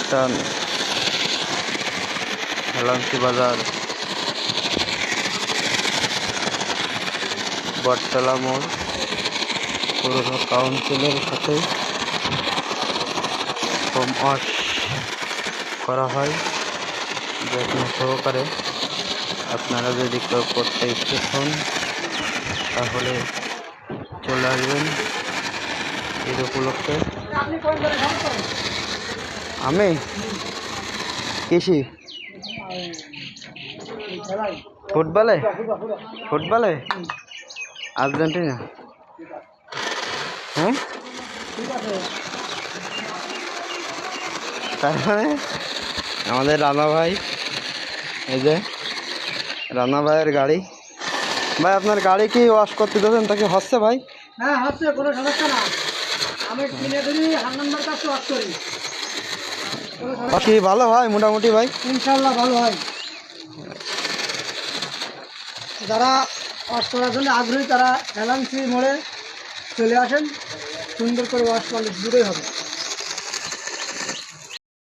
প্রতিষ্ঠান হেলান্সি বাজার, বটতলা মোড়, পৌর কাউন্সিলের সাথে হোম ওয়াশ করা হয় যত্ন সহকারে। আপনারা যদি কেউ করতে ইচ্ছুক হন তাহলে চলে আসবেন ঈদ উপলক্ষে। আমি কৃষি, ফুটবলে আর্জেন্টিনা। হ্যাঁ, তার মানে আমাদের রানা ভাই, এই যে রানা ভাইয়ের গাড়ি। ভাই আপনার গাড়ি কি ওয়াশ করতে দেবেন? তাকে হচ্ছে ভাই? হ্যাঁ হচ্ছে, কোনো সমস্যা না। আমি কিনে দিই, হান্নানবার কাছে ওয়াশ করি। কি ভালো হয় মোটামুটি ভাই? ইনশাল্লাহ ভালো হয়। যারা ওয়াশ করার জন্য আগ্রহী তারা হেলান্সি মোড়ে চলে আসেন, সুন্দর করে ওয়াশ করলে দূরেই হবে।